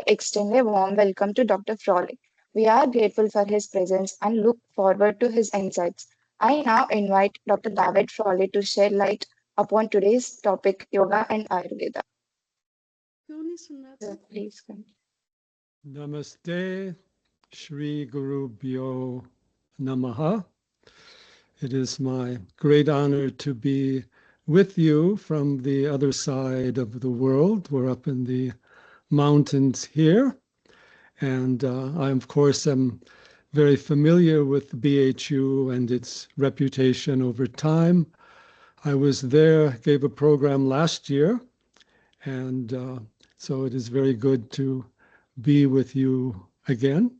to extend a warm welcome to Dr. Frawley. We are grateful for his presence and look forward to his insights. I now invite Dr. David Frawley to shed light upon today's topic, yoga and Ayurveda. Please continue. Namaste, Shri Guru Bhyo Namaha. It is my great honor to be with you from the other side of the world. We're up in the mountains here. And I, of course, am very familiar with BHU and its reputation over time. I was there, gave a program last year, and so it is very good to be with you again.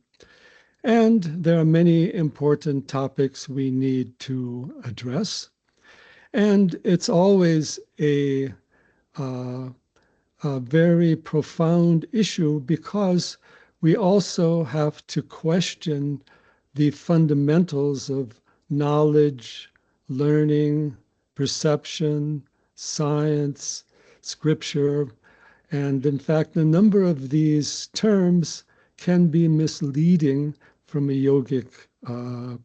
And there are many important topics we need to address. And it's always a very profound issue because we also have to question the fundamentals of knowledge, learning, perception, science, scripture. And in fact, a number of these terms can be misleading from a yogic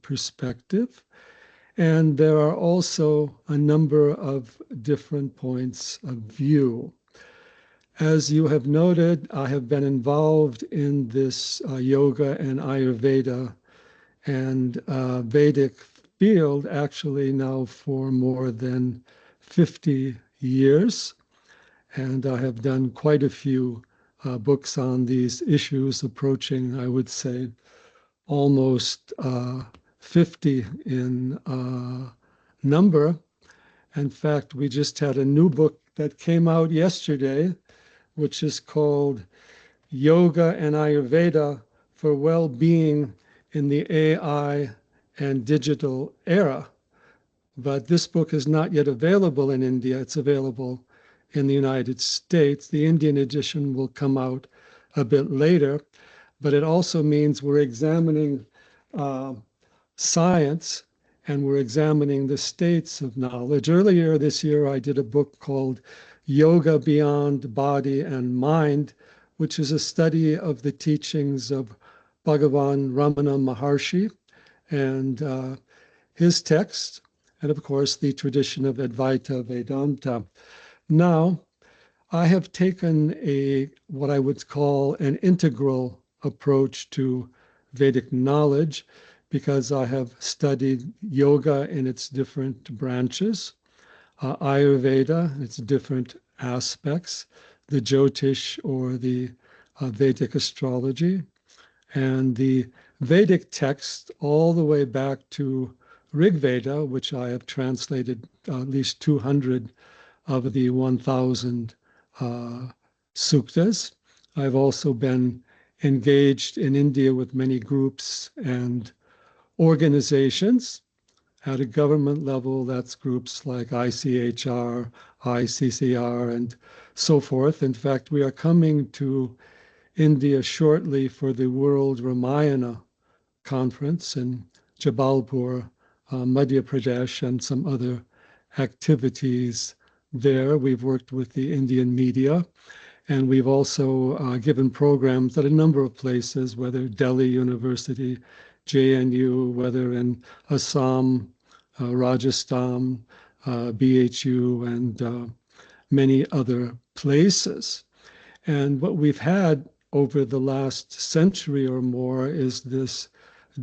perspective. And there are also a number of different points of view. As you have noted, I have been involved in this yoga and Ayurveda and Vedic field actually now for more than 50 years. And I have done quite a few books on these issues, approaching, I would say, almost 50 in number. In fact, we just had a new book that came out yesterday, which is called Yoga and Ayurveda for Well-Being in the AI and Digital Era. But this book is not yet available in India. It's available in the United States. The Indian edition will come out a bit later, but it also means we're examining science and we're examining the states of knowledge. Earlier this year, I did a book called Yoga Beyond Body and Mind, which is a study of the teachings of Bhagavan Ramana Maharshi and his text, and of course, the tradition of Advaita Vedanta. Now, I have taken what I would call an integral approach to Vedic knowledge because I have studied yoga in its different branches, Ayurveda, its different aspects, the Jyotish or the Vedic astrology, and the Vedic text all the way back to Rig Veda, which I have translated at least 200 of the 1,000 suktas. I've also been engaged in India with many groups and organizations. At a government level, that's groups like ICHR, ICCR, and so forth. In fact, we are coming to India shortly for the World Ramayana Conference in Jabalpur, Madhya Pradesh, and some other activities there. We've worked with the Indian media, and we've also given programs at a number of places, whether Delhi University, JNU, whether in Assam, Rajasthan, BHU, and many other places. And what we've had over the last century or more is this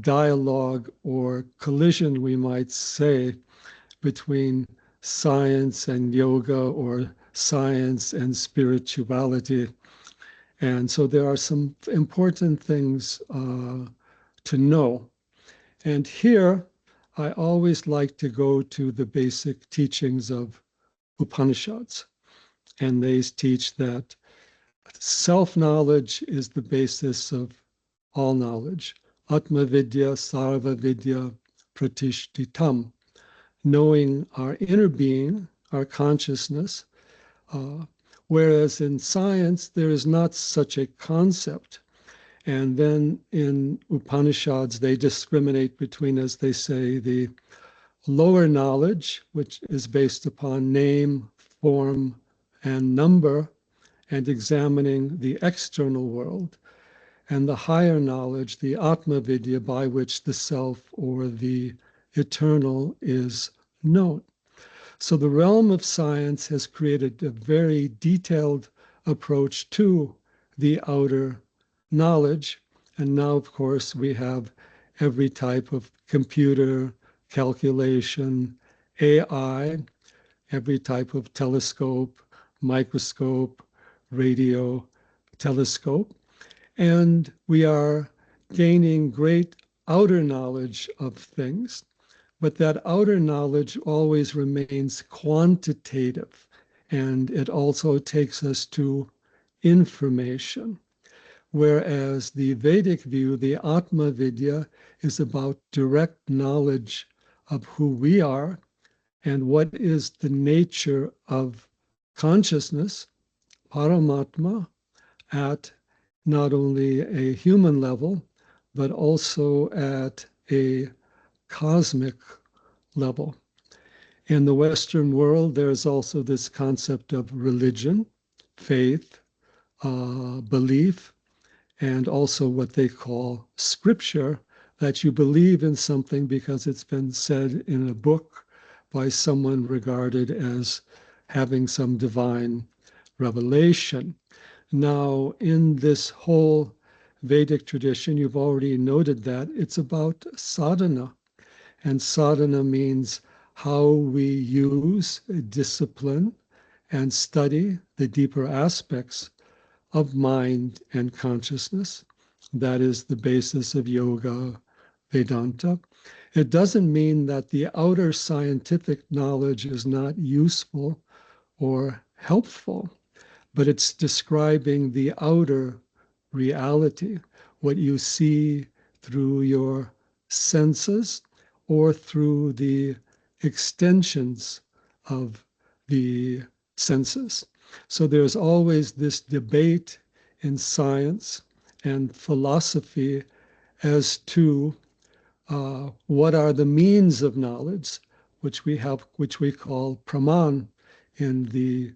dialogue or collision, we might say, between science and yoga or science and spirituality. And so there are some important things to know. And here, I always like to go to the basic teachings of Upanishads. And they teach that self-knowledge is the basis of all knowledge. Atma Vidya, Sarva Vidya, Pratishtitam. Knowing our inner being, our consciousness, whereas in science, there is not such a concept. And then in Upanishads, they discriminate between, as they say, the lower knowledge, which is based upon name, form, and number, and examining the external world, and the higher knowledge, the Atma Vidya, by which the self or the eternal is known. So the realm of science has created a very detailed approach to the outer knowledge. And now, of course, we have every type of computer, calculation, AI, every type of telescope, microscope, radio, telescope. And we are gaining great outer knowledge of things, but that outer knowledge always remains quantitative, and it also takes us to information. Whereas the Vedic view, the Atma Vidya, is about direct knowledge of who we are and what is the nature of consciousness, Paramatma, at not only a human level, but also at a cosmic level. In the Western world, there's also this concept of religion, faith, belief, and also what they call scripture, that you believe in something because it's been said in a book by someone regarded as having some divine revelation. Now, in this whole Vedic tradition, you've already noted that it's about sadhana. And sadhana means how we use discipline and study the deeper aspects of mind and consciousness. That is the basis of yoga, Vedanta. It doesn't mean that the outer scientific knowledge is not useful or helpful, but it's describing the outer reality, what you see through your senses or through the extensions of the senses. So there's always this debate in science and philosophy as to what are the means of knowledge, which we call praman in the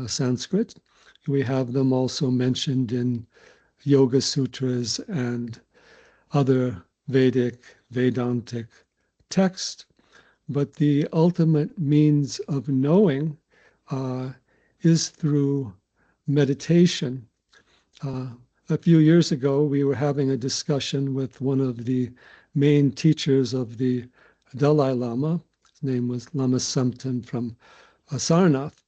Sanskrit. We have them also mentioned in Yoga Sutras and other Vedic, Vedantic texts. But the ultimate means of knowing is through meditation. A few years ago, we were having a discussion with one of the main teachers of the Dalai Lama. His name was Lama Samten from Sarnath,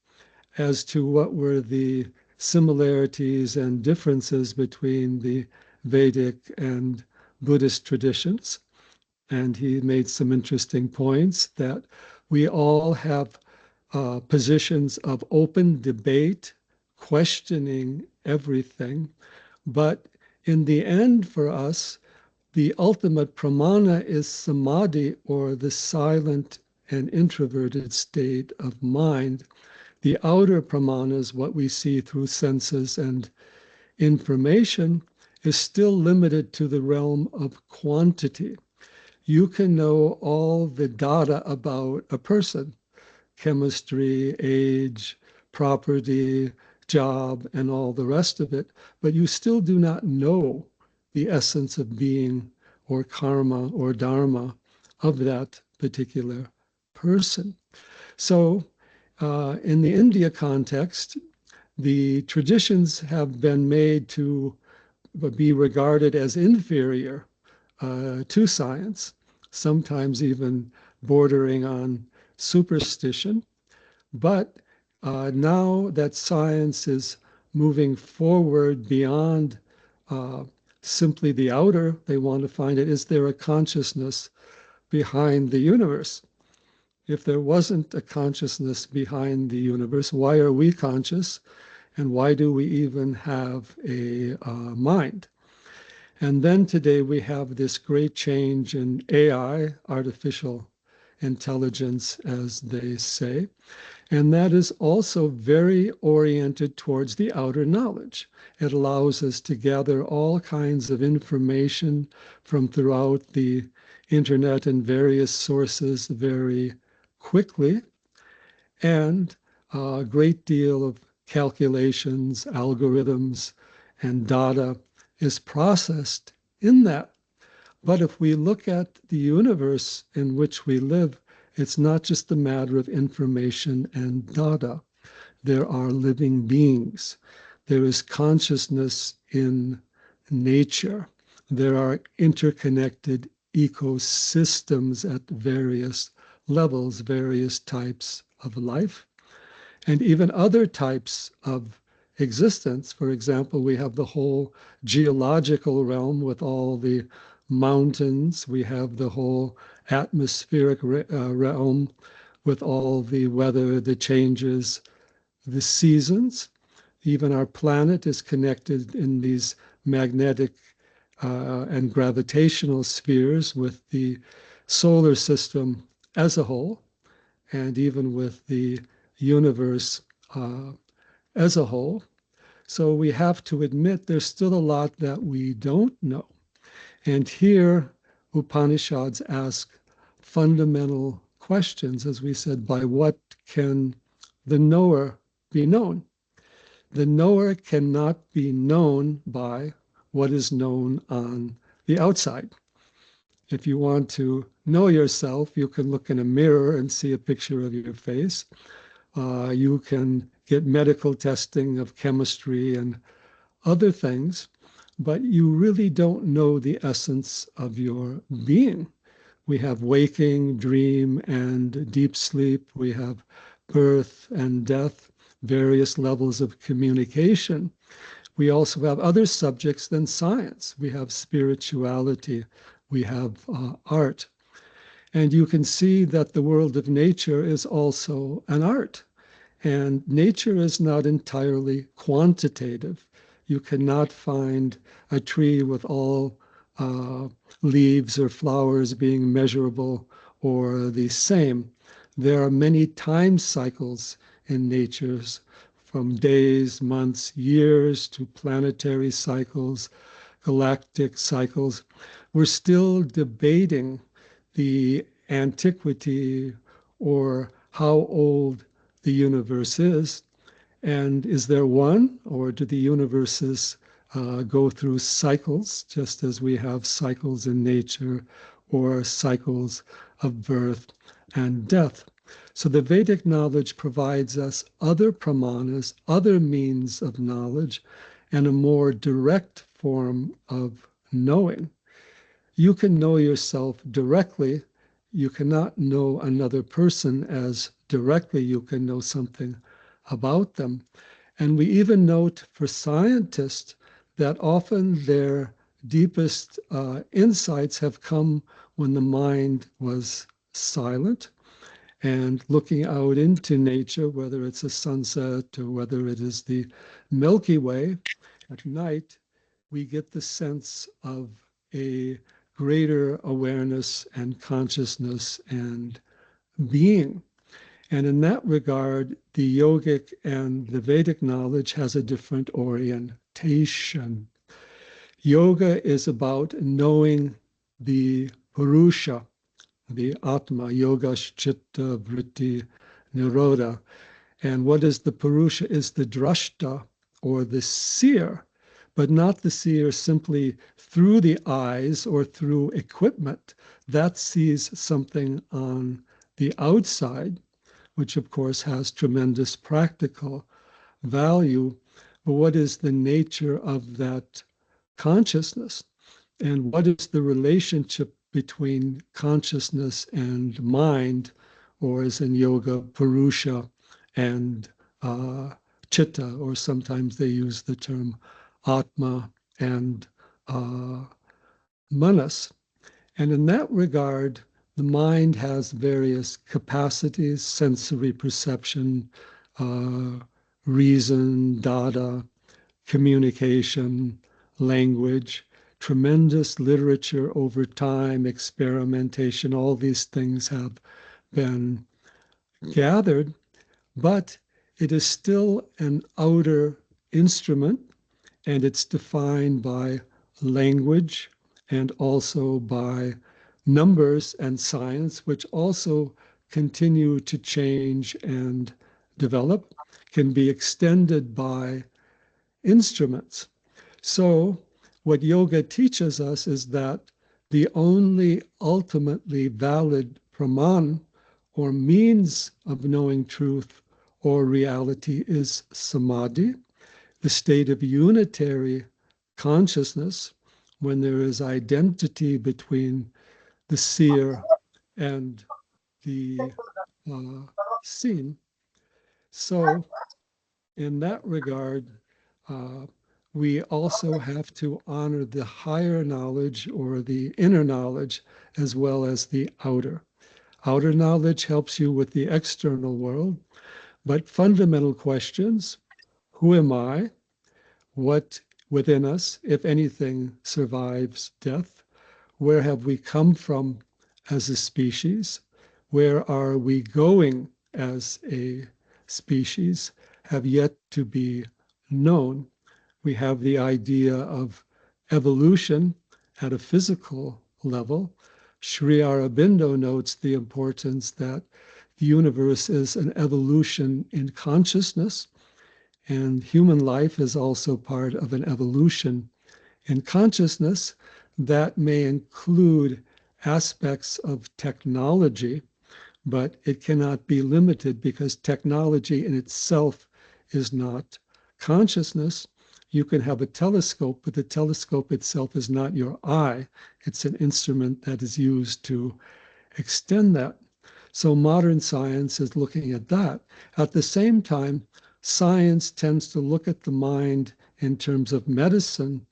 as to what were the similarities and differences between the Vedic and Buddhist traditions. And he made some interesting points that we all have positions of open debate, questioning everything. But in the end, for us, the ultimate pramana is samadhi, or the silent and introverted state of mind. The outer pramanas, what we see through senses and information, is still limited to the realm of quantity. You can know all the data about a person, chemistry, age, property, job, and all the rest of it, but you still do not know the essence of being or karma or dharma of that particular person. So in the India context, the traditions have been made to be regarded as inferior to science, sometimes even bordering on superstition. But now that science is moving forward beyond simply the outer, they want to find it, is there a consciousness behind the universe? If there wasn't a consciousness behind the universe, why are we conscious? And why do we even have a mind? And then today we have this great change in AI, artificial intelligence, as they say. And that is also very oriented towards the outer knowledge. It allows us to gather all kinds of information from throughout the internet and various sources very quickly, and a great deal of calculations, algorithms, and data is processed in that. But if we look at the universe in which we live, it's not just a matter of information and data. There are living beings. There is consciousness in nature. There are interconnected ecosystems at various levels, various types of life, and even other types of existence. For example, we have the whole geological realm with all the mountains. We have the whole atmospheric realm with all the weather, the changes, the seasons. Even our planet is connected in these magnetic and gravitational spheres with the solar system as a whole, and even with the universe uh, as a whole. So we have to admit there's still a lot that we don't know. And here, Upanishads ask fundamental questions, as we said, by what can the knower be known? The knower cannot be known by what is known on the outside. If you want to know yourself, you can look in a mirror and see a picture of your face. You can get medical testing of chemistry and other things, but you really don't know the essence of your being. We have waking, dream, and deep sleep. We have birth and death, various levels of communication. We also have other subjects than science. We have spirituality. We have art. And you can see that the world of nature is also an art. And nature is not entirely quantitative. You cannot find a tree with all leaves or flowers being measurable or the same. There are many time cycles in nature, from days, months, years to planetary cycles, galactic cycles. We're still debating the antiquity or how old the universe is. And is there one, or do the universes go through cycles, just as we have cycles in nature or cycles of birth and death? So the Vedic knowledge provides us other pramanas, other means of knowledge, and a more direct form of knowing. You can know yourself directly. You cannot know another person as directly. You can know something about them. And we even note for scientists that often their deepest insights have come when the mind was silent and looking out into nature, whether it's a sunset or whether it is the Milky Way at night, we get the sense of a greater awareness and consciousness and being. And in that regard, the yogic and the Vedic knowledge has a different orientation. Yoga is about knowing the Purusha, the Atma, Yoga, Chitta, Vritti, Nirodha. And what is the Purusha is the drashta, or the seer, but not the seer simply through the eyes or through equipment. That sees something on the outside, which of course has tremendous practical value. But what is the nature of that consciousness? And what is the relationship between consciousness and mind, or as in yoga, Purusha and Chitta, or sometimes they use the term Atma and Manas. And in that regard, the mind has various capacities: sensory perception, uh, reason, data, communication, language, tremendous literature over time, experimentation. All these things have been gathered, but it is still an outer instrument, and it's defined by language and also by numbers and science, which also continue to change and develop. can be extended by instruments. So what yoga teaches us is that the only ultimately valid praman, or means of knowing truth or reality, is samadhi, the state of unitary consciousness, when there is identity between the seer and the uh, seen. So, in that regard, uh, we also have to honor the higher knowledge or the inner knowledge as well as the outer. Outer knowledge helps you with the external world, but fundamental questions: who am I? What within us, if anything, survives death? Where have we come from as a species? Where are we going as a species? Have yet to be known. We have the idea of evolution at a physical level. Sri Aurobindo notes the importance that the universe is an evolution in consciousness, and human life is also part of an evolution in consciousness that may include aspects of technology, but it cannot be limited because technology in itself is not consciousness. You can have a telescope, but the telescope itself is not your eye. It's an instrument that is used to extend that. So modern science is looking at that. At the same time, science tends to look at the mind in terms of medicine,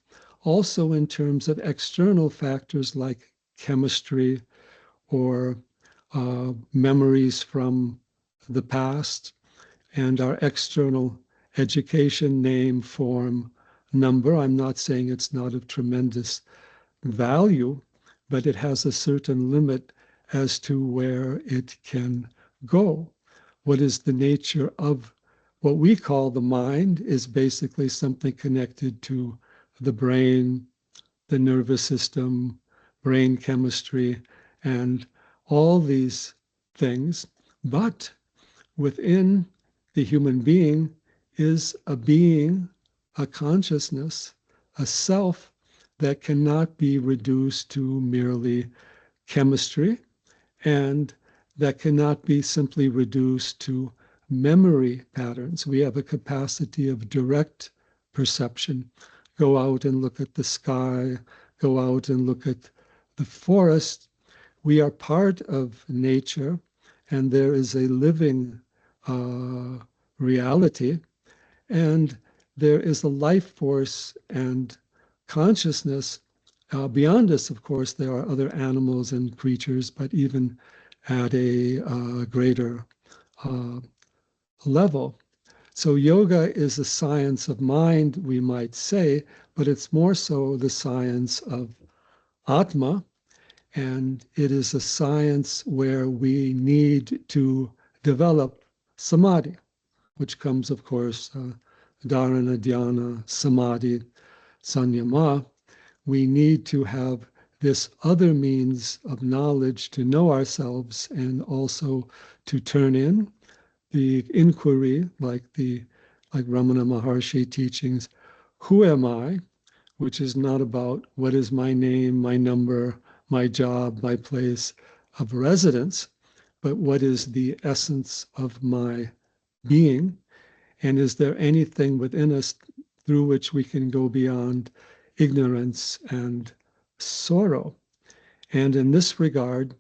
also in terms of external factors like chemistry or memories from the past, and our external education, name, form, number. I'm not saying it's not of tremendous value, but it has a certain limit as to where it can go. What is the nature of what we call the mind is basically something connected to the brain, the nervous system, brain chemistry, and all these things. But within the human being is a being, a consciousness, a self that cannot be reduced to merely chemistry, and that cannot be simply reduced to memory patterns. We have a capacity of direct perception. Go out and look at the sky, go out and look at the forest. We are part of nature, and there is a living reality, and there is a life force and consciousness beyond us. Of course, there are other animals and creatures, but even at a greater uh, level. So yoga is a science of mind, we might say, but it's more so the science of Atma, and it is a science where we need to develop samadhi, which comes, of course, dharana, dhyana, samadhi, sanyama. We need to have this other means of knowledge to know ourselves and also to turn in the inquiry, like Ramana Maharshi teachings, who am I? Which is not about what is my name, my number, my job, my place of residence, but what is the essence of my being? And is there anything within us through which we can go beyond ignorance and sorrow? And in this regard,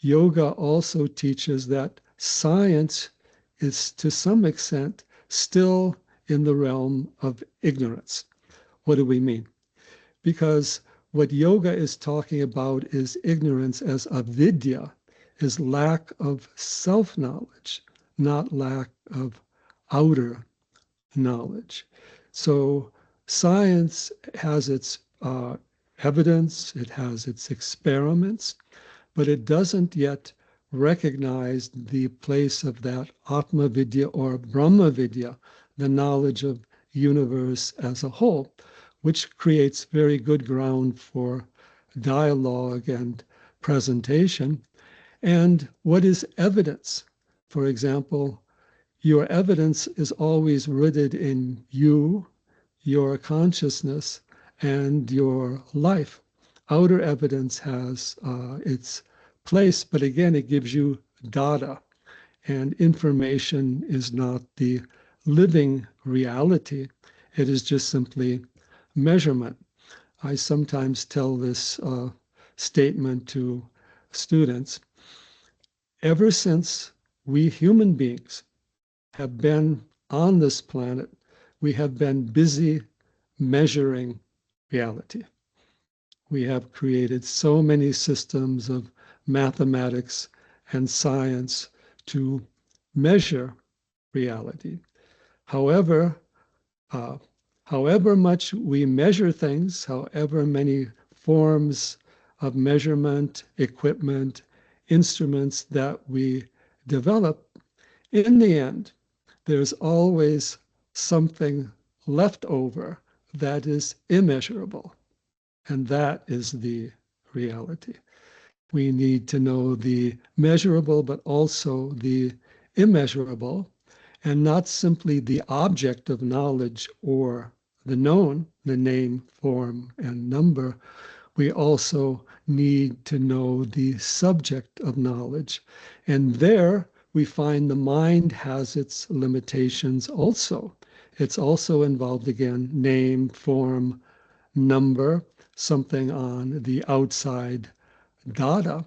yoga also teaches that science is to some extent still in the realm of ignorance. What do we mean? Because what yoga is talking about is ignorance as avidya, is lack of self-knowledge, not lack of outer knowledge. So science has its evidence, it has its experiments, but it doesn't yet recognize the place of that Atma Vidya or Brahma Vidya, the knowledge of universe as a whole, which creates very good ground for dialogue and presentation. And what is evidence? For example, your evidence is always rooted in you, your consciousness, and your life. Outer evidence has its place, but again, it gives you data, and information is not the living reality. It is just simply measurement. I sometimes tell this statement to students. Ever since we human beings have been on this planet, we have been busy measuring reality. We have created so many systems of mathematics and science to measure reality. However, uh, however much we measure things, however many forms of measurement, equipment, instruments that we develop, in the end, there's always something left over that is immeasurable. And that is the reality. We need to know the measurable, but also the immeasurable, and not simply the object of knowledge or the known, the name, form, and number. We also need to know the subject of knowledge. And there we find the mind has its limitations also. It's also involved again, name, form, number, something on the outside data,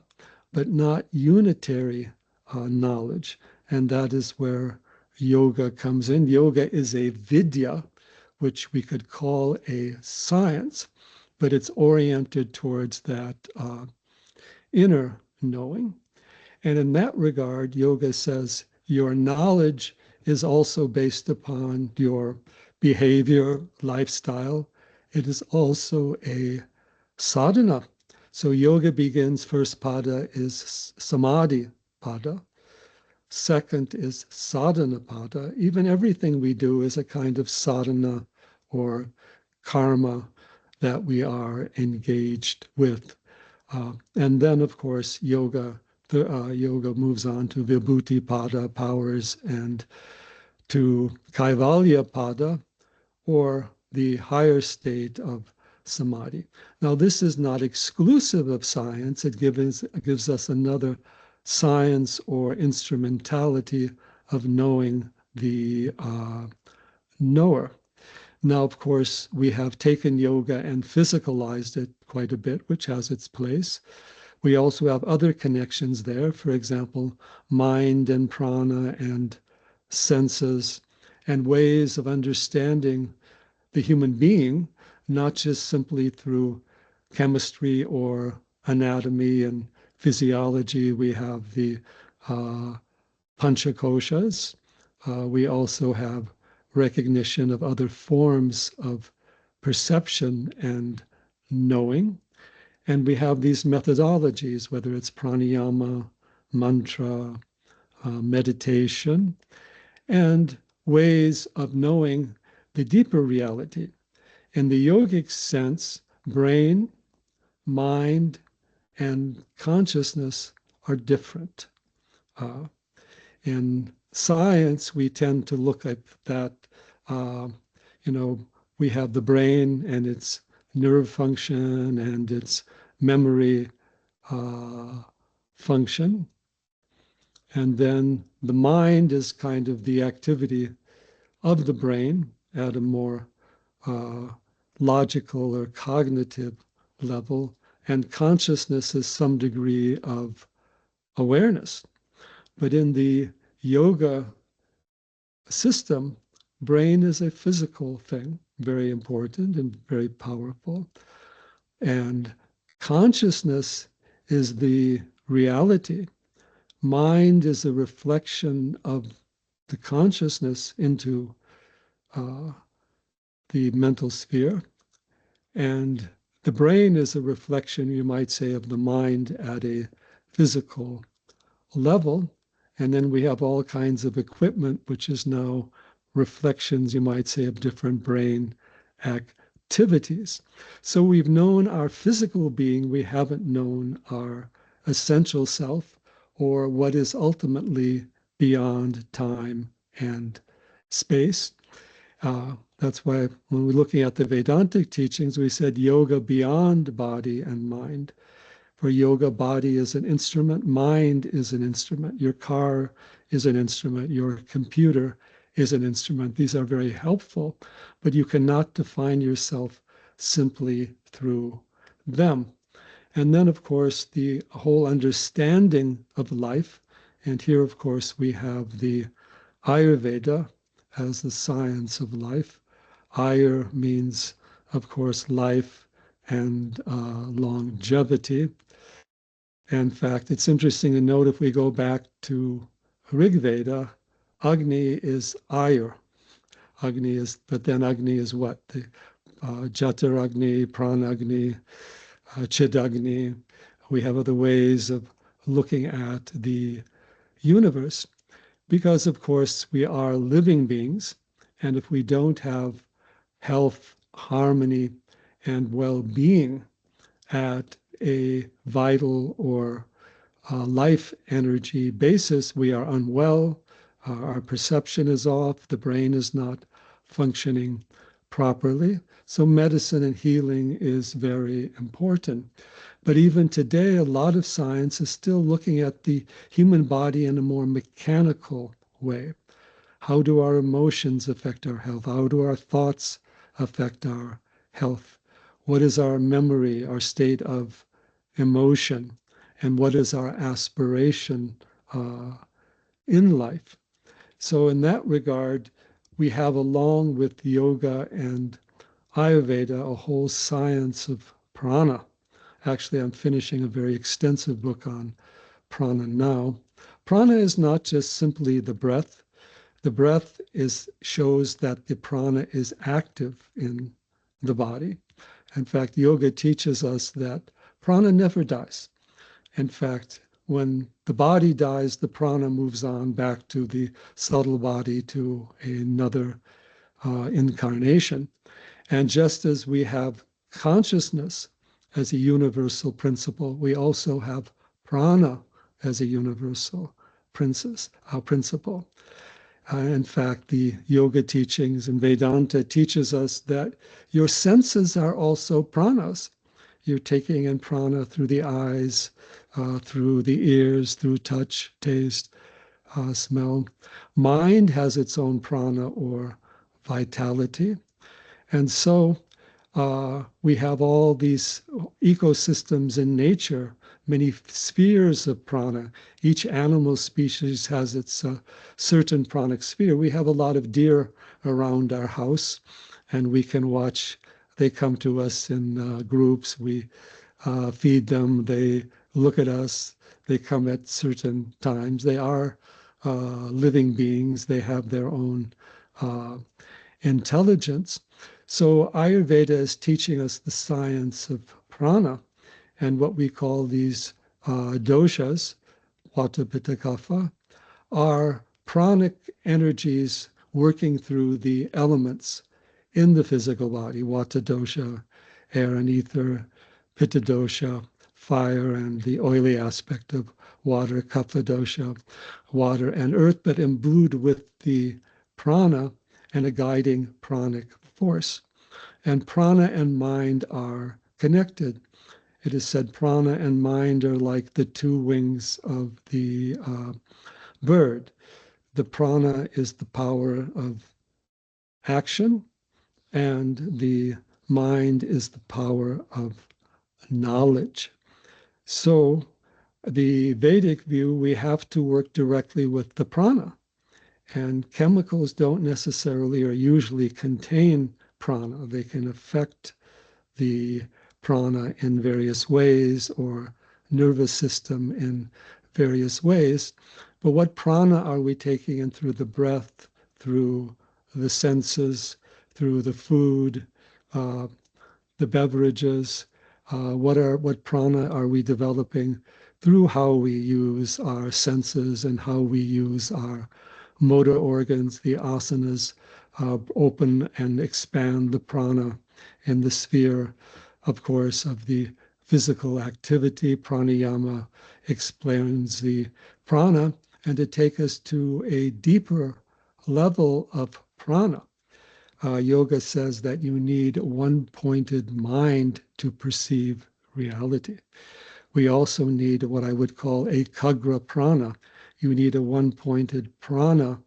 but not unitary knowledge. And that is where yoga comes in. Yoga is a vidya, which we could call a science, but it's oriented towards that inner knowing. And in that regard, yoga says your knowledge is also based upon your behavior, lifestyle. It is also a sadhana. So yoga begins, first pada is samadhi pada. Second is sadhana pada. Even everything we do is a kind of sadhana or karma that we are engaged with. And then, of course, yoga moves on to vibhuti pada, powers, and to kaivalya pada, or the higher state of samadhi. Now, this is not exclusive of science. It gives us another science or instrumentality of knowing the knower. Now, of course, we have taken yoga and physicalized it quite a bit, which has its place. We also have other connections there, for example, mind and prana and senses and ways of understanding the human being, not just simply through chemistry or anatomy and physiology. We have the panchakoshas. We also have recognition of other forms of perception and knowing. And we have these methodologies, whether it's pranayama, mantra, meditation, and ways of knowing the deeper reality. In the yogic sense, brain, mind, and consciousness are different. Uh, in science, we tend to look at that, uh, you know, we have the brain and its nerve function and its memory function. And then the mind is kind of the activity of the brain at a more uh, logical or cognitive level. And consciousness is some degree of awareness. But in the yoga system, brain is a physical thing, very important and very powerful. And consciousness is the reality. Mind is a reflection of the consciousness into uh, the mental sphere. And the brain is a reflection, you might say, of the mind at a physical level. And then we have all kinds of equipment, which is now reflections, you might say, of different brain activities. So we've known our physical being, we haven't known our essential self, or what is ultimately beyond time and space. That's why when we're looking at the Vedantic teachings, we said yoga beyond body and mind. For yoga, body is an instrument, mind is an instrument, your car is an instrument, your computer is an instrument. These are very helpful, but you cannot define yourself simply through them. And then, of course, the whole understanding of life. And here, of course, we have the Ayurveda as the science of life. Ayur means, of course, life and longevity. In fact, it's interesting to note if we go back to Rig Veda, Agni is Ayur. Agni is, but then Agni is what? The Jataragni, Pranagni, Chidagni. We have other ways of looking at the universe because, of course, we are living beings. And if we don't have health, harmony, and well-being at a vital or life energy basis, we are unwell, our perception is off, the brain is not functioning properly. So medicine and healing is very important. But even today, a lot of science is still looking at the human body in a more mechanical way. How do our emotions affect our health? How do our thoughts affect our health? What is our memory, our state of emotion? And what is our aspiration in life? So in that regard, we have, along with yoga and Ayurveda, a whole science of prana. Actually, I'm finishing a very extensive book on prana now. Prana is not just simply the breath. The breath shows that the prana is active in the body. In fact, yoga teaches us that prana never dies. In fact, when the body dies, the prana moves on back to the subtle body, to another incarnation. And just as we have consciousness as a universal principle, we also have prana as a universal principle. In fact, the yoga teachings and Vedanta teaches us that your senses are also pranas. You're taking in prana through the eyes, through the ears, through touch, taste, smell. Mind has its own prana or vitality. And so we have all these ecosystems in nature, many spheres of prana. Each animal species has its certain pranic sphere. We have a lot of deer around our house, and we can watch. They come to us in groups. We feed them. They look at us. They come at certain times. They are living beings. They have their own intelligence. So Ayurveda is teaching us the science of prana and what we call these doshas, vata, pitta, kapha, are pranic energies working through the elements in the physical body, vata dosha, air and ether, pitta dosha, fire and the oily aspect of water, kapha dosha, water and earth, but imbued with the prana and a guiding pranic force. And prana and mind are connected. It is said prana and mind are like the two wings of the bird. The prana is the power of action, and the mind is the power of knowledge. So, the Vedic view, we have to work directly with the prana. And chemicals don't necessarily or usually contain prana. They can affect the prana in various ways or nervous system in various ways. But what prana are we taking in through the breath, through the senses, through the food, the beverages? What prana are we developing through how we use our senses and how we use our motor organs? The asanas open and expand the prana in the sphere, of course, of the physical activity. Pranayama explains the prana, and to take us to a deeper level of prana. Yoga says that you need one-pointed mind to perceive reality. We also need what I would call ekagrata prana. You need a one-pointed prana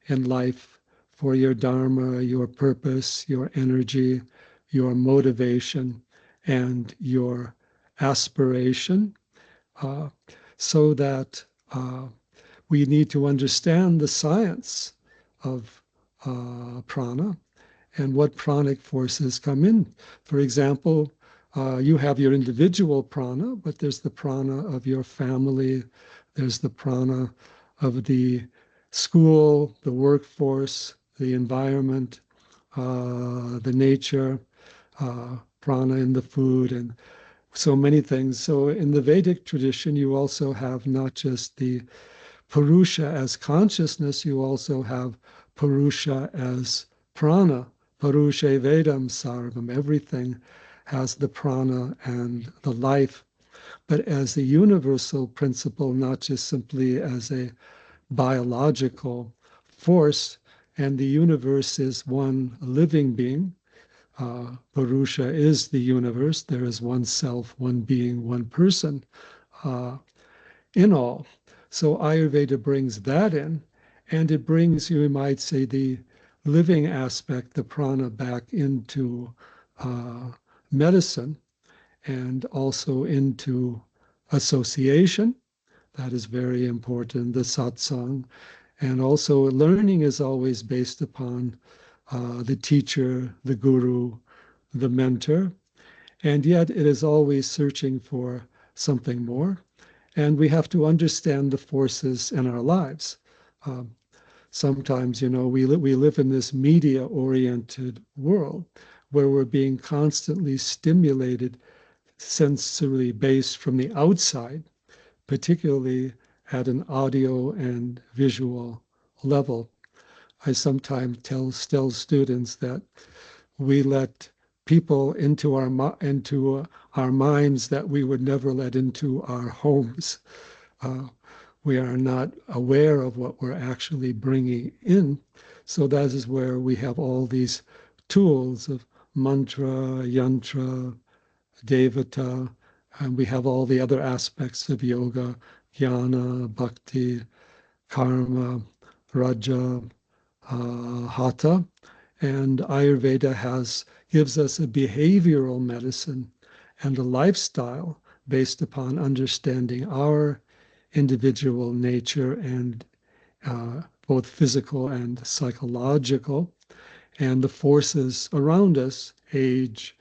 in life for your dharma, your purpose, your energy, your motivation, and your aspiration, uh, so that we need to understand the science of prana and what pranic forces come in. For example, you have your individual prana, but there's the prana of your family, there's the prana of the school, the workforce, the environment, the nature, prana in the food, and so many things. So in the Vedic tradition, you also have not just the Purusha as consciousness, you also have Purusha as prana. Purusha Vedam Sarvam. Everything has the prana and the life, but as a universal principle, not just simply as a biological force. And the universe is one living being. Purusha is the universe. There is one self, one being, one person. In all. So Ayurveda brings that in, and it brings, you might say, the living aspect, the prana, back into uh, medicine and also into association. That is very important, the satsang. And also, learning is always based upon the teacher, the guru, the mentor. And yet, it is always searching for something more. And we have to understand the forces in our lives. Um, Sometimes, we live in this media-oriented world where we're being constantly stimulated, sensorily based from the outside, particularly at an audio and visual level. I sometimes tell students that we let people into our minds that we would never let into our homes. Uh, we are not aware of what we're actually bringing in. So that is where we have all these tools of mantra, yantra, devata, and we have all the other aspects of yoga, jnana, bhakti, karma, raja, hatha. And Ayurveda gives us a behavioral medicine and a lifestyle based upon understanding our individual nature and both physical and psychological, and the forces around us, age,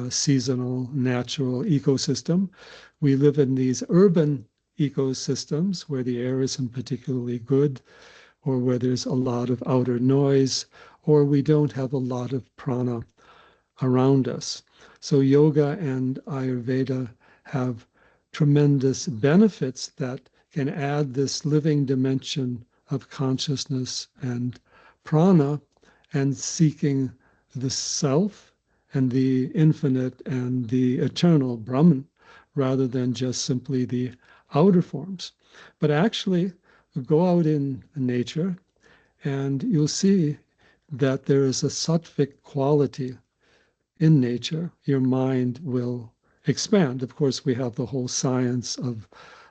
seasonal, natural ecosystem. We live in these urban ecosystems where the air isn't particularly good, or where there's a lot of outer noise, or we don't have a lot of prana around us. So yoga and Ayurveda have tremendous benefits that can add this living dimension of consciousness and prana and seeking the self and the infinite and the eternal Brahman rather than just simply the outer forms. But actually, go out in nature and you'll see that there is a sattvic quality in nature. Your mind will expand. Of course, we have the whole science of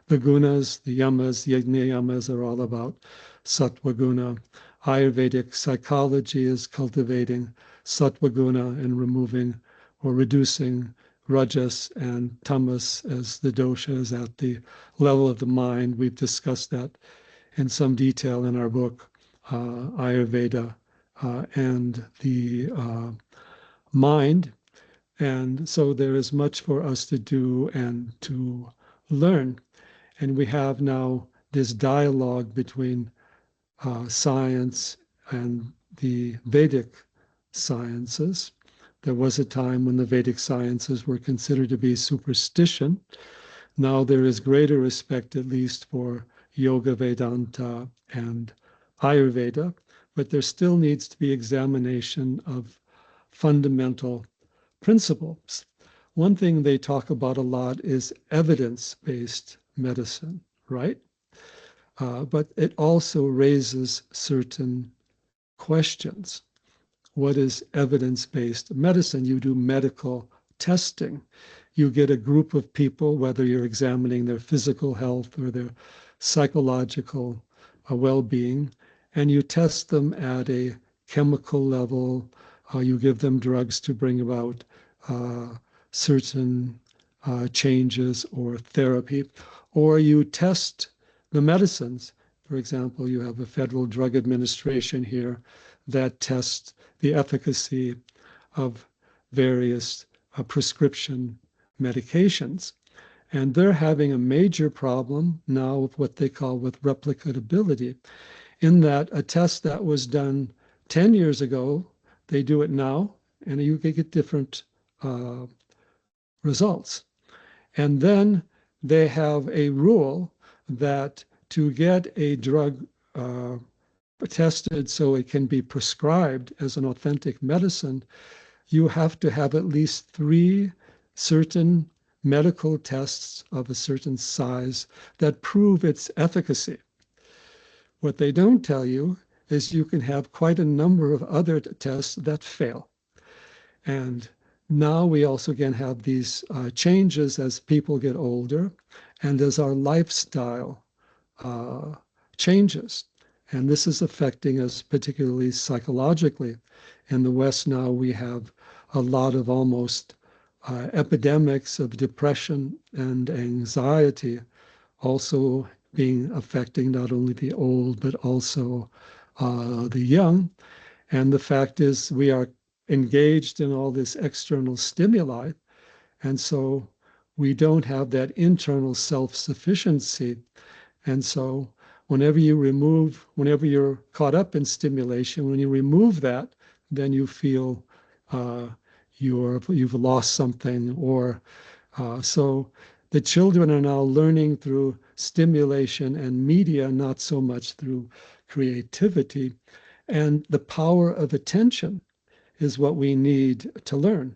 the gunas, the yamas, the yajna yamas are all about sattva guna. Ayurvedic psychology is cultivating sattva guna and removing or reducing rajas and tamas as the doshas at the level of the mind. We've discussed that in some detail in our book, Ayurveda and the mind. And so there is much for us to do and to learn. And we have now this dialogue between science and the Vedic sciences. There was a time when the Vedic sciences were considered to be superstition. Now there is greater respect, at least for Yoga Vedanta and Ayurveda, but there still needs to be examination of fundamental principles. One thing they talk about a lot is evidence-based medicine, right? But it also raises certain questions. What is evidence-based medicine? You do medical testing. You get a group of people, whether you're examining their physical health or their psychological well-being, and you test them at a chemical level. You give them drugs to bring about certain changes or therapy, or you test the medicines. For example, you have a Federal Drug Administration here that tests the efficacy of various prescription medications. And they're having a major problem now with what they call with replicability, in that a test that was done 10 years ago, they do it now, and you can get different results. And then they have a rule that to get a drug tested so it can be prescribed as an authentic medicine, you have to have at least 3 certain medical tests of a certain size that prove its efficacy. What they don't tell you is you can have quite a number of other tests that fail. And now we also again have these changes as people get older and as our lifestyle changes. And this is affecting us particularly psychologically. In the West now we have a lot of almost epidemics of depression and anxiety also being affecting not only the old but also the young. And the fact is we are engaged in all this external stimuli, and so we don't have that internal self-sufficiency. And so whenever you're caught up in stimulation, when you remove that, then you feel you've lost something. Or so the children are now learning through stimulation and media, not so much through creativity. And the power of attention is what we need to learn.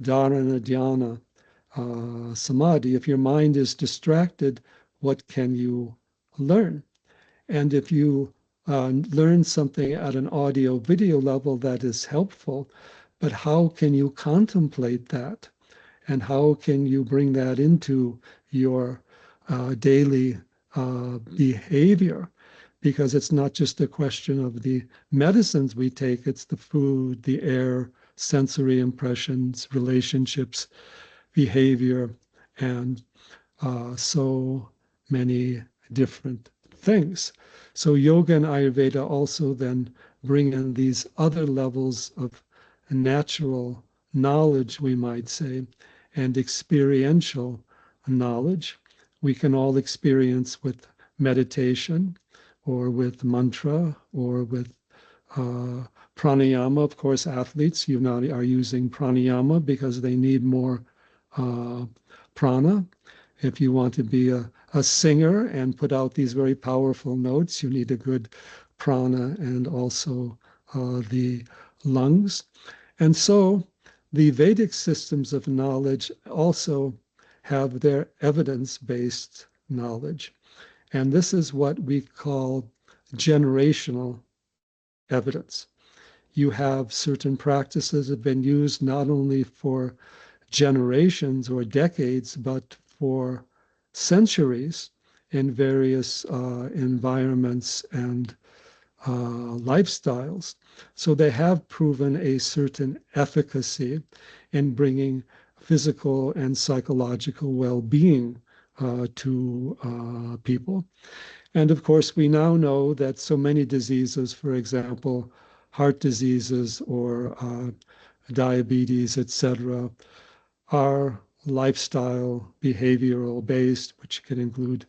Dharana, dhyana, samadhi. If your mind is distracted, what can you learn? And if you learn something at an audio video level, that is helpful, but how can you contemplate that? And how can you bring that into your daily behavior? Because it's not just a question of the medicines we take, it's the food, the air, sensory impressions, relationships, behavior, and so many different things. So yoga and Ayurveda also then bring in these other levels of natural knowledge, we might say, and experiential knowledge. We can all experience with meditation or with mantra or with pranayama. Of course, athletes, you now are using pranayama because they need more prana. If you want to be a singer and put out these very powerful notes, you need a good prana and also the lungs. And so the Vedic systems of knowledge also have their evidence-based knowledge. And this is what we call generational evidence. You have certain practices that have been used not only for generations or decades, but for centuries in various environments and lifestyles. So they have proven a certain efficacy in bringing physical and psychological well-being to people. And of course, we now know that so many diseases, for example, heart diseases or diabetes, etc., are lifestyle, behavioral based, which can include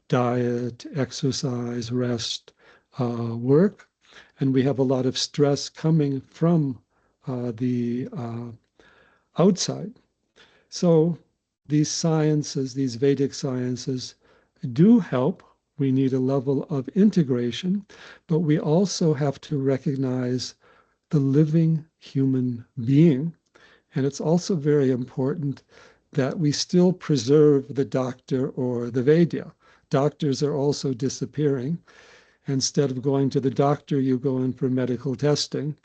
diet, exercise, rest, work. And we have a lot of stress coming from the outside. So these sciences, these Vedic sciences, do help. We need a level of integration, but we also have to recognize the living human being. And it's also very important that we still preserve the doctor or the Vaidya. Doctors are also disappearing. Instead of going to the doctor, you go in for medical testing,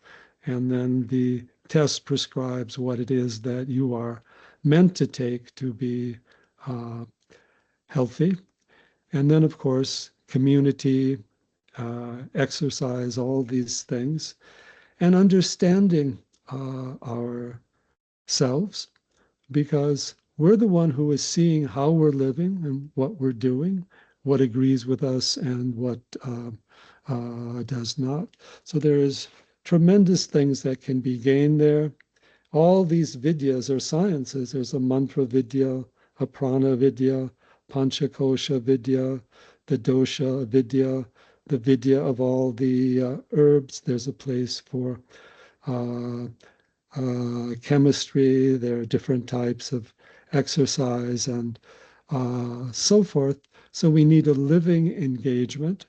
and then the test prescribes what it is that you are meant to take to be uh, healthy. And then, of course, community, exercise, all these things, and understanding ourselves, because we're the one who is seeing how we're living and what we're doing, what agrees with us and what does not. So there's tremendous things that can be gained there. All these vidyas are sciences. There's a mantra vidya, a prana vidya, panchakosha vidya, the dosha vidya, the vidya of all the herbs. There's a place for uh, chemistry. There are different types of exercise and so forth. So we need a living engagement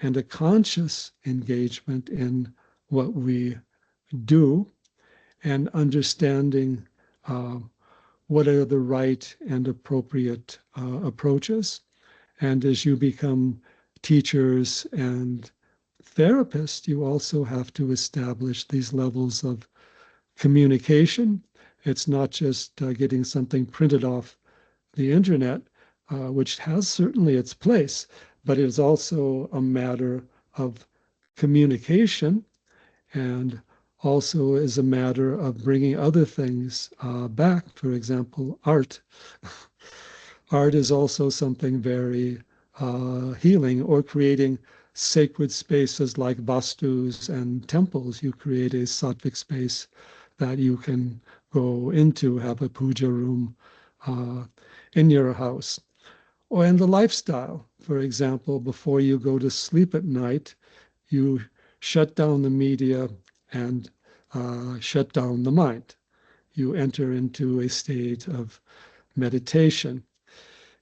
and a conscious engagement in what we do, and understanding uh, what are the right and appropriate approaches. And as you become teachers and therapists, you also have to establish these levels of communication. It's not just getting something printed off the internet, which has certainly its place, but it is also a matter of communication, and also is a matter of bringing other things back. For example, art. Art is also something very healing, or creating sacred spaces like vastus and temples. You create a sattvic space that you can go into, have a puja room uh, in your house. Or in the lifestyle, for example, before you go to sleep at night, you shut down the media and shut down the mind. You enter into a state of meditation.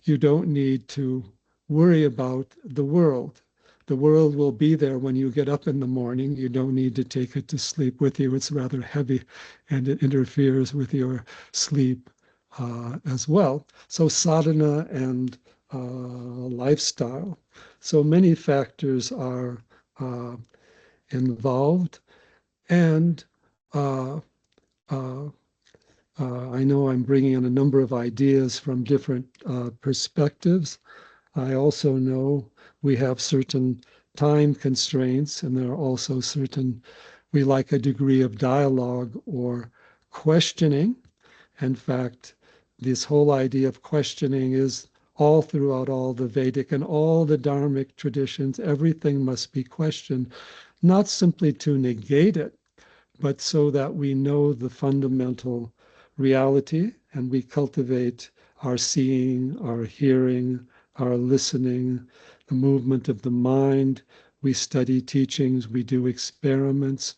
You don't need to worry about the world. The world will be there when you get up in the morning. You don't need to take it to sleep with you. It's rather heavy and it interferes with your sleep as well. So sadhana and lifestyle. So many factors are uh, involved. And uh, uh, I know I'm bringing in a number of ideas from different perspectives. I also know we have certain time constraints, and there are also certain, we like a degree of dialogue or questioning. In fact, this whole idea of questioning is all throughout all the Vedic and all the Dharmic traditions. Everything must be questioned, not simply to negate it, but so that we know the fundamental reality and we cultivate our seeing, our hearing, our listening, the movement of the mind. We study teachings, we do experiments,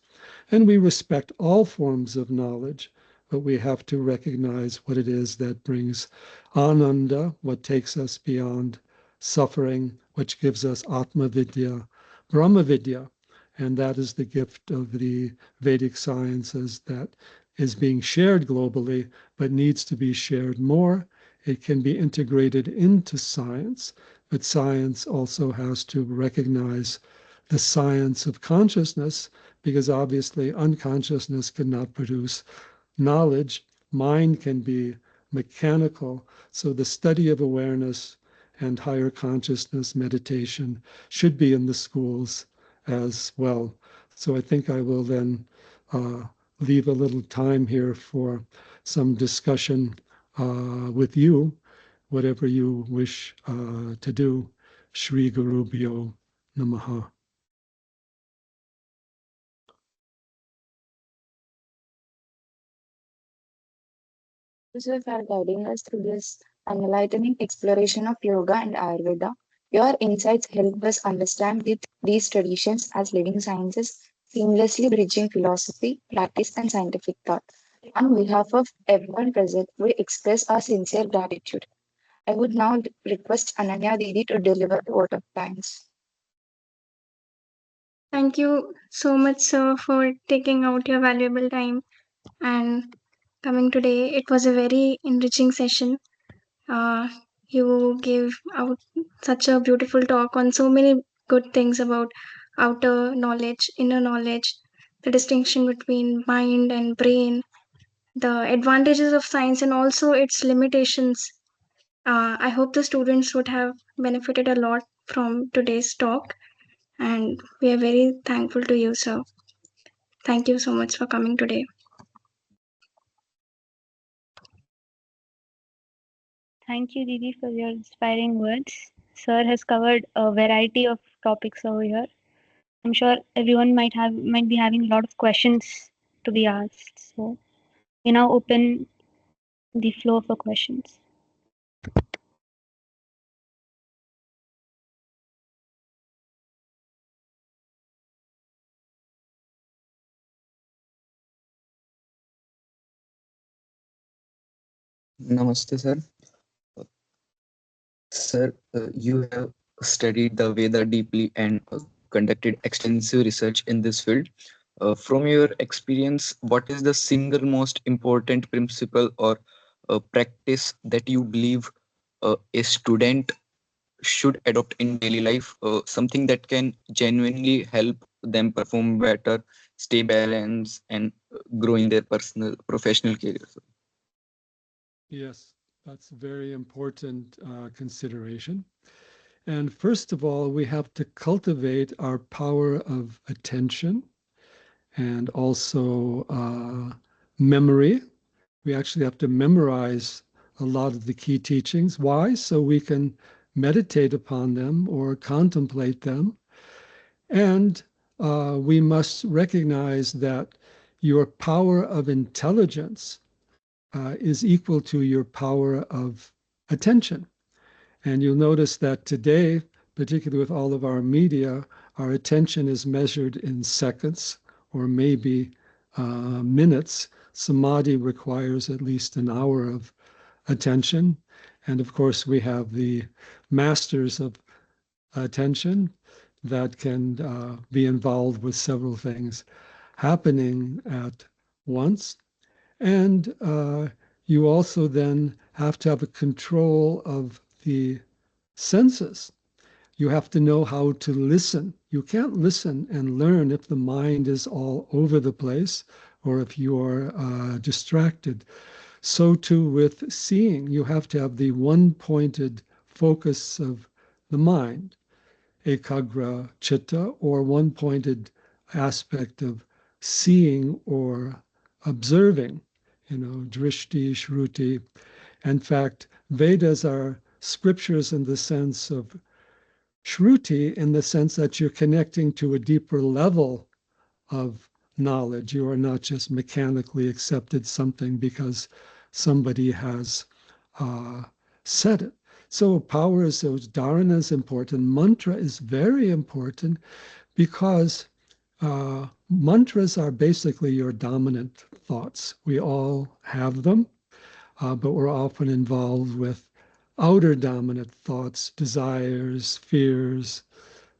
and we respect all forms of knowledge, but we have to recognize what it is that brings ananda, what takes us beyond suffering, which gives us atma vidya, brahma vidya. And that is the gift of the Vedic sciences that is being shared globally, but needs to be shared more. It can be integrated into science, but science also has to recognize the science of consciousness, because obviously unconsciousness cannot produce knowledge. Mind can be mechanical. So the study of awareness and higher consciousness meditation should be in the schools as well. So I think I will then uh, leave a little time here for some discussion with you, whatever you wish to do. Shri Guru Bhyo Namaha. Thank you, sir, for guiding us through this enlightening exploration of yoga and Ayurveda. Your insights helped us understand these traditions as living sciences, seamlessly bridging philosophy, practice, and scientific thought. On behalf of everyone present, we express our sincere gratitude. I would now request Ananya Didi to deliver the vote of thanks. Thank you so much, sir, for taking out your valuable time and coming today. It was a very enriching session. Uh, you gave out such a beautiful talk on so many good things about outer knowledge, inner knowledge, the distinction between mind and brain, the advantages of science, and also its limitations. I hope the students would have benefited a lot from today's talk, and we are very thankful to you, sir. Thank you so much for coming today. Thank you, Didi, for your inspiring words. Sir has covered a variety of topics over here. I'm sure everyone might be having a lot of questions to be asked. So we now open the floor for questions. Namaste, sir. Sir, you have studied the Veda deeply and conducted extensive research in this field. From your experience, what is the single most important principle or practice that you believe a student should adopt in daily life? Something that can genuinely help them perform better, stay balanced, and grow in their personal, professional careers. Yes, that's a very important consideration. And first of all, we have to cultivate our power of attention and also memory. We actually have to memorize a lot of the key teachings. Why? So we can meditate upon them or contemplate them. And we must recognize that your power of intelligence is equal to your power of attention. And you'll notice that today, particularly with all of our media, our attention is measured in seconds or maybe minutes. Samadhi requires at least an hour of attention. And of course, we have the masters of attention that can be involved with several things happening at once. And you also then have to have a control of the senses. You have to know how to listen. You can't listen and learn if the mind is all over the place or if you're distracted. So too with seeing. You have to have the one-pointed focus of the mind, ekagra chitta, or one-pointed aspect of seeing or observing, drishti, shruti. In fact, Vedas are scriptures in the sense of shruti, in the sense that you're connecting to a deeper level of knowledge. You are not just mechanically accepted something because somebody has said it. So power is, so dharana is important. Mantra is very important because mantras are basically your dominant thoughts. We all have them, but we're often involved with outer dominant thoughts, desires, fears,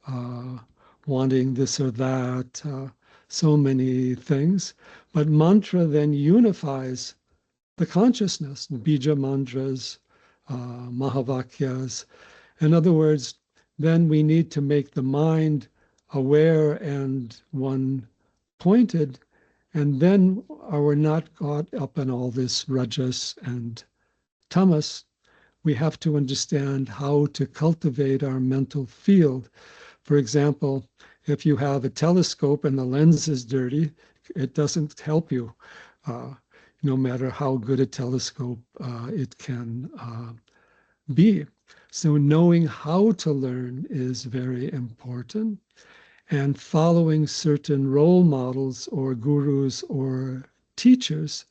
uh, wanting this or that, so many things. But mantra then unifies the consciousness, the bija mantras, mahavakyas. In other words, then we need to make the mind aware and one pointed, and then we're not caught up in all this rajas and tamas. We have to understand how to cultivate our mental field. For example, if you have a telescope and the lens is dirty, it doesn't help you. Uh, no matter how good a telescope it can be. So knowing how to learn is very important, and following certain role models or gurus or teachers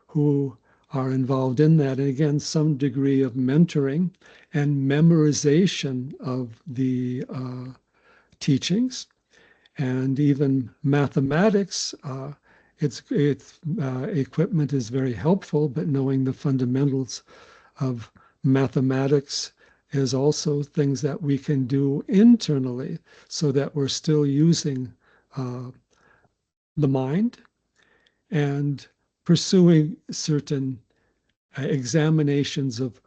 who are involved in that. And again, some degree of mentoring and memorization of the teachings, and even mathematics. It's equipment is very helpful, but knowing the fundamentals of mathematics is also things that we can do internally so that we're still using the mind and pursuing certain examinations of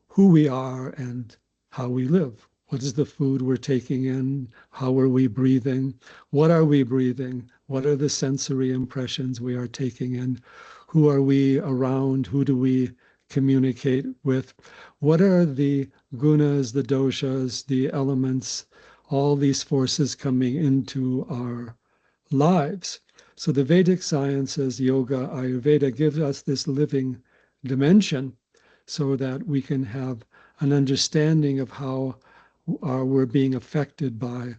who we are and how we live. What is the food we're taking in? How are we breathing? What are we breathing? What are the sensory impressions we are taking in? Who are we around? Who do we communicate with? What are the gunas, the doshas, the elements, all these forces coming into our lives? So the Vedic sciences, yoga, Ayurveda, gives us this living dimension so that we can have an understanding of how we're being affected by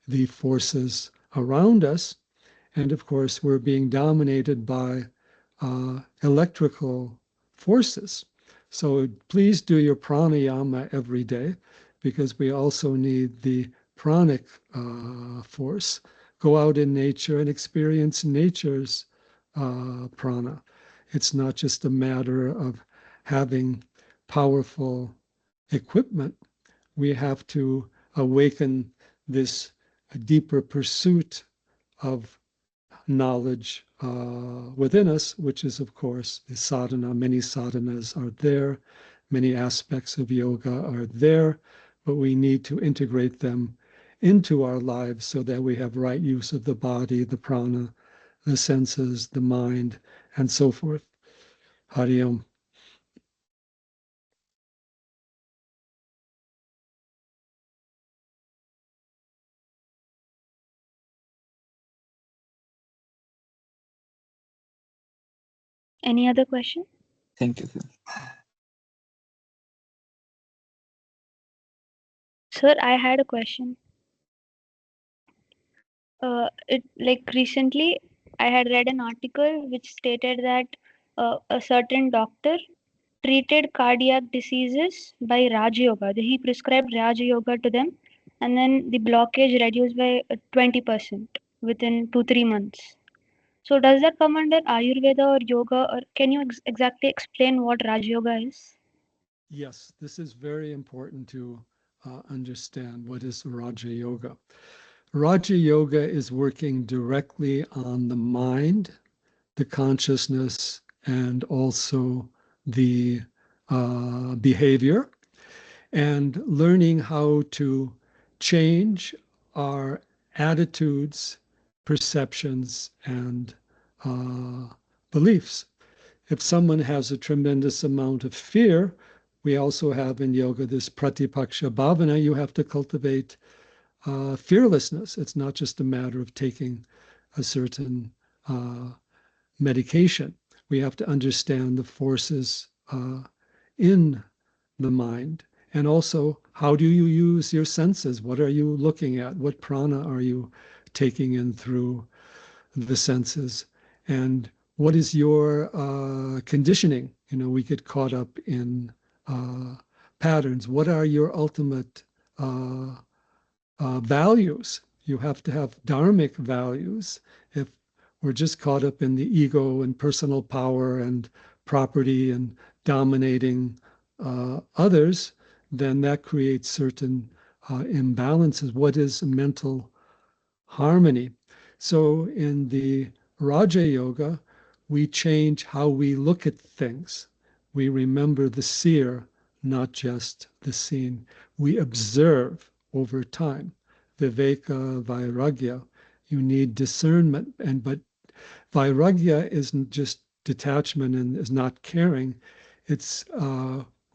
the forces around us. And of course, we're being dominated by electrical forces. So please do your pranayama every day, because we also need the pranic force. Go out in nature and experience nature's prana. It's not just a matter of having powerful equipment. We have to awaken this deeper pursuit of knowledge within us, which is, of course, the sadhana. Many sadhanas are there, many aspects of yoga are there, but we need to integrate them into our lives so that we have right use of the body, the prana, the senses, the mind, and so forth. Hari Om. Any other question? Thank you, sir. Sir, I had a question. It like recently I had read an article which stated that a certain doctor treated cardiac diseases by Raj Yoga. He prescribed Raj Yoga to them, and then the blockage reduced by 20% within 2-3 months. So, does that come under Ayurveda or yoga, or can you exactly explain what Raj Yoga is? Yes, this is very important to understand what is Raja Yoga. Raja Yoga is working directly on the mind, the consciousness, and also the behavior, and learning how to change our attitudes, perceptions, and beliefs. If someone has a tremendous amount of fear, we also have in yoga this pratipaksha bhavana. You have to cultivate fearlessness. It's not just a matter of taking a certain medication. We have to understand the forces in the mind. And also, how do you use your senses? What are you looking at? What prana are you taking in through the senses? And what is your conditioning? You know, we get caught up in patterns. What are your ultimate values? You have to have dharmic values. If we're just caught up in the ego and personal power and property and dominating others, then that creates certain imbalances. What is mental harmony? So in the Raja Yoga, we change how we look at things. We remember the seer, not just the seen. We observe over time. Viveka, Vairagya, you need discernment. But Vairagya isn't just detachment and is not caring. It's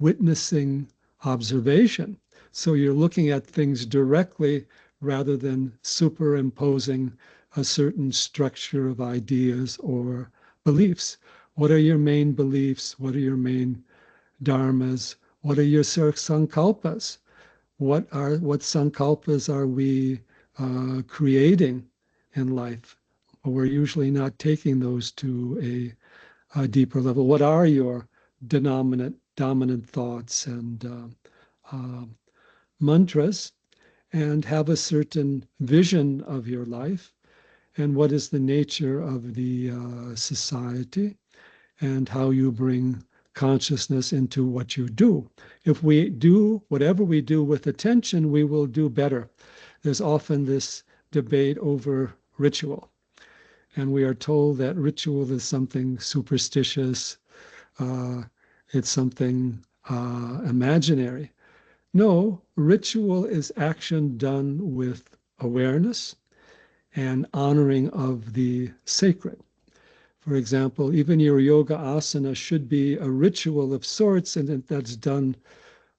witnessing observation. So you're looking at things directly rather than superimposing a certain structure of ideas or beliefs. What are your main beliefs? What are your main dharmas? What are your sankalpas? What sankalpas are we creating in life? We're usually not taking those to a deeper level. What are your dominant thoughts and uh, mantras? And have a certain vision of your life, and what is the nature of the society, and how you bring consciousness into what you do. If we do whatever we do with attention, we will do better. There's often this debate over ritual, and we are told that ritual is something superstitious, it's something imaginary. No, ritual is action done with awareness and honoring of the sacred. For example, even your yoga asana should be a ritual of sorts, and that's done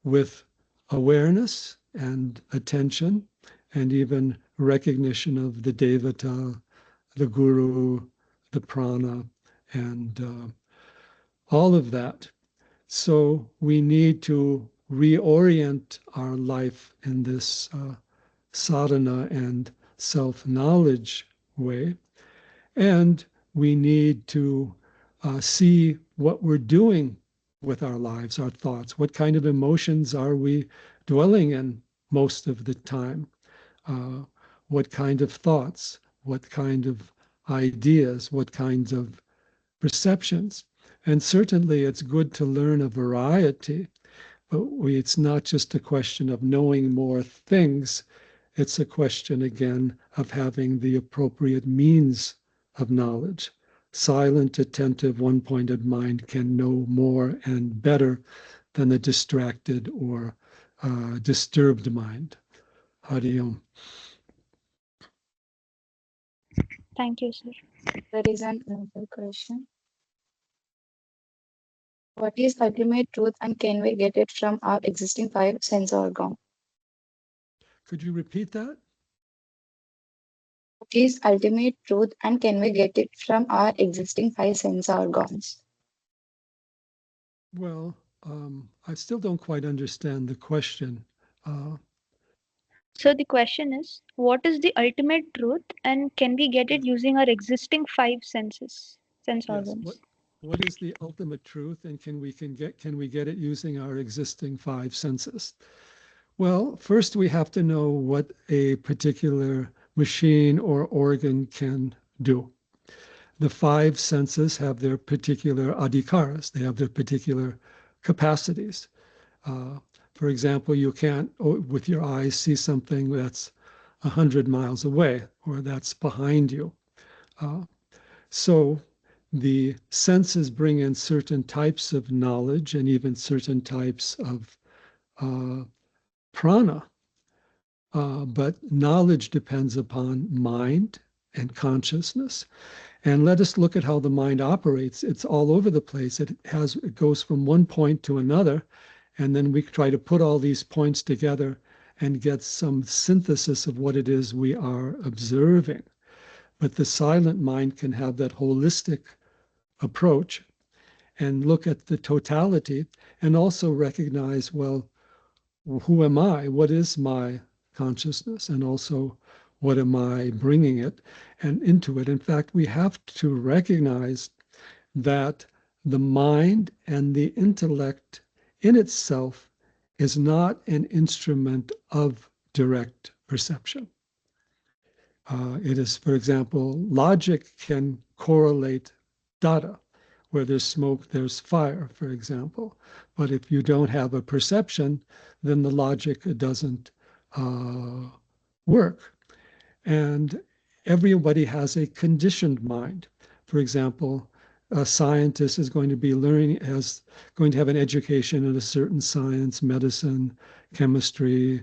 with awareness and attention, and even recognition of the devata, the guru, the prana, and all of that. So we need to reorient our life in this sadhana and self-knowledge way. And we need to see what we're doing with our lives, our thoughts. What kind of emotions are we dwelling in most of the time? Uh, what kind of thoughts? What kind of ideas? What kinds of perceptions? And certainly it's good to learn a variety, but it's not just a question of knowing more things. It's a question, again, of having the appropriate means of knowledge. Silent, attentive, one-pointed mind can know more and better than a distracted or disturbed mind. Hari Om. Thank you, sir. There is another question. What is ultimate truth and can we get it from our existing five sense organs? Could you repeat that? What is ultimate truth and can we get it from our existing five sense organs? Well, I still don't quite understand the question. So the question is, what is the ultimate truth and can we get it Yes, using our existing sense yes. organs? What is the ultimate truth, and can we get it using our existing five senses? Well, first we have to know what a particular machine or organ can do. The five senses have their particular adhikaras, they have their particular capacities. Uh, for example, you can't, with your eyes, see something that's 100 miles away or that's behind you. Uh, so the senses bring in certain types of knowledge and even certain types of uh, prana. But knowledge depends upon mind and consciousness. And let us look at how the mind operates. It's all over the place. It goes from one point to another, and then we try to put all these points together and get some synthesis of what it is we are observing. But the silent mind can have that holistic approach and look at the totality and also recognize, well, who am I? What is my consciousness? And also, what am I bringing it and into it? In fact, we have to recognize that the mind and the intellect in itself is not an instrument of direct perception. It is, for example, logic can correlate data. Where there's smoke, there's fire, for example. But if you don't have a perception, then the logic doesn't work. And everybody has a conditioned mind. For example, a scientist is going to be going to have an education in a certain science, medicine, chemistry,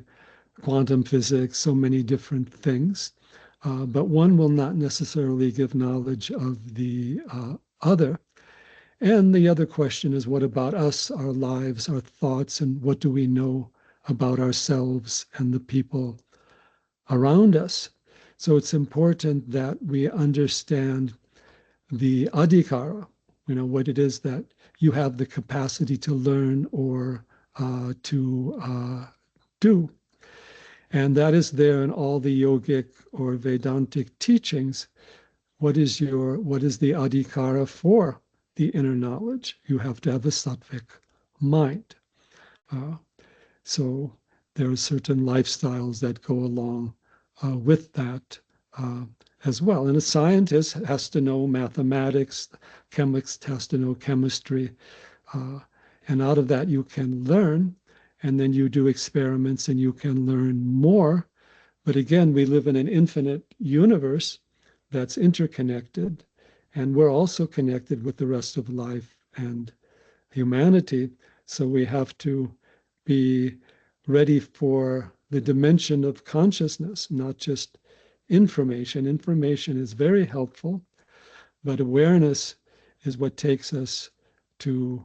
quantum physics, so many different things. But one will not necessarily give knowledge of the other. And the other question is, what about us, our lives, our thoughts, and what do we know about ourselves and the people around us? So it's important that we understand the adhikara, what it is that you have the capacity to learn or to do. And that is there in all the yogic or Vedantic teachings. What is the adhikara for the inner knowledge? You have to have a sattvic mind. Uh, so there are certain lifestyles that go along with that as well. And a scientist has to know mathematics, chemist has to know chemistry, and out of that you can learn, and then you do experiments and you can learn more. But again, we live in an infinite universe that's interconnected, and we're also connected with the rest of life and humanity. So we have to be ready for the dimension of consciousness, not just information. Information is very helpful, but awareness is what takes us to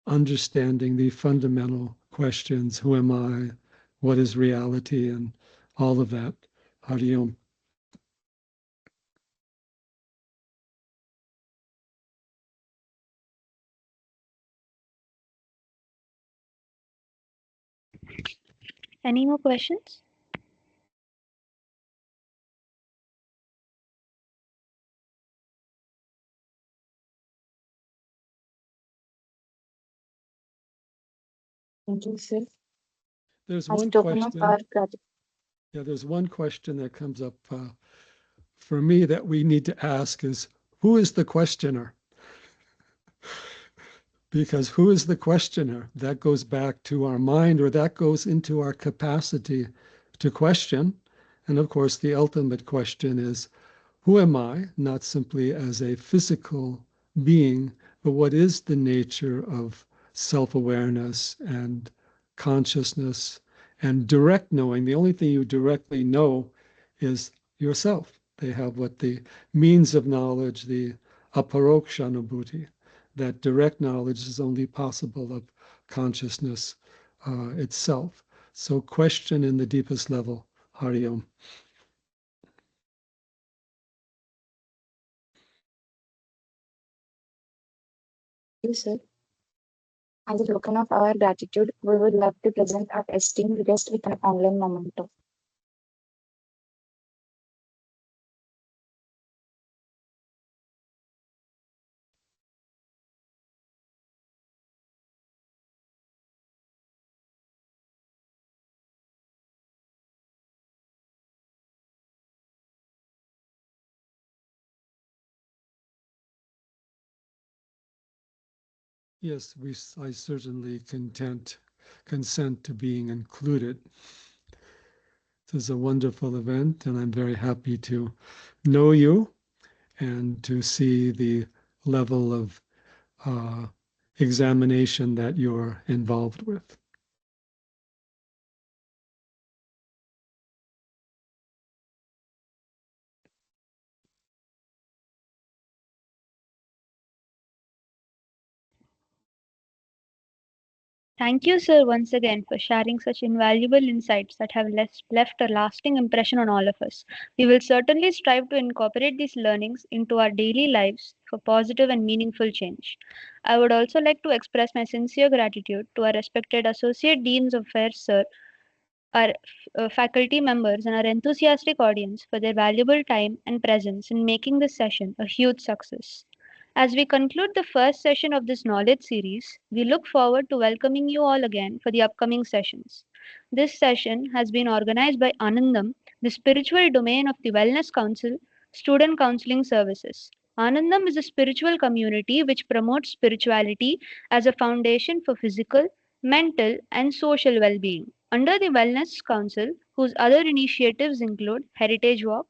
understanding the fundamental questions: who am I? What is reality? And all of that. Hari Om. Any more questions? Thank you, sir. There's As one token of our question. gratitude. Yeah, there's one question that comes up for me that we need to ask is, who is the questioner? Because who is the questioner? That goes back to our mind, or that goes into our capacity to question. And of course, the ultimate question is, who am I? Not simply as a physical being, but what is the nature of self-awareness and consciousness and direct knowing? The only thing you directly know is yourself. They have what the means of knowledge, the aparokshanubhuti. That direct knowledge is only possible of consciousness itself. So question in the deepest level, Hari Om. Thank you, sir. As a token of our gratitude, we would love to present our esteemed guest with an online memento. Yes, I certainly consent to being included. This is a wonderful event, and I'm very happy to know you and to see the level of examination that you're involved with. Thank you, sir, once again for sharing such invaluable insights that have left a lasting impression on all of us. We will certainly strive to incorporate these learnings into our daily lives for positive and meaningful change. I would also like to express my sincere gratitude to our respected Associate Deans of Affairs, sir, our faculty members, and our enthusiastic audience for their valuable time and presence in making this session a huge success. As we conclude the first session of this knowledge series, we look forward to welcoming you all again for the upcoming sessions. This session has been organized by Anandam, the spiritual domain of the Wellness Council, Student Counselling Services. Anandam is a spiritual community which promotes spirituality as a foundation for physical, mental, and social well being. Under the Wellness Council, whose other initiatives include Heritage Walk,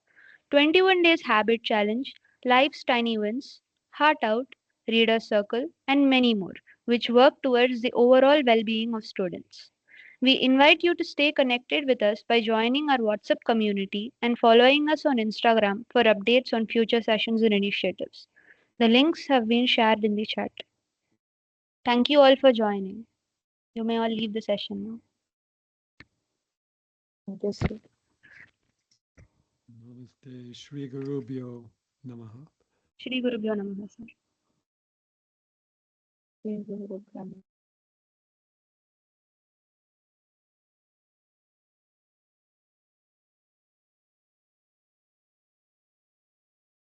21 Days Habit Challenge, Life's Tiny Wins, Heart Out, Reader Circle, and many more, which work towards the overall well being of students. We invite you to stay connected with us by joining our WhatsApp community and following us on Instagram for updates on future sessions and initiatives. The links have been shared in the chat. Thank you all for joining. You may all leave the session now. Thank you, sir. Namaste, Shri Gurubhyo Namaha. Shri Guru Namaha, sir. Thank you, Guru Brahma.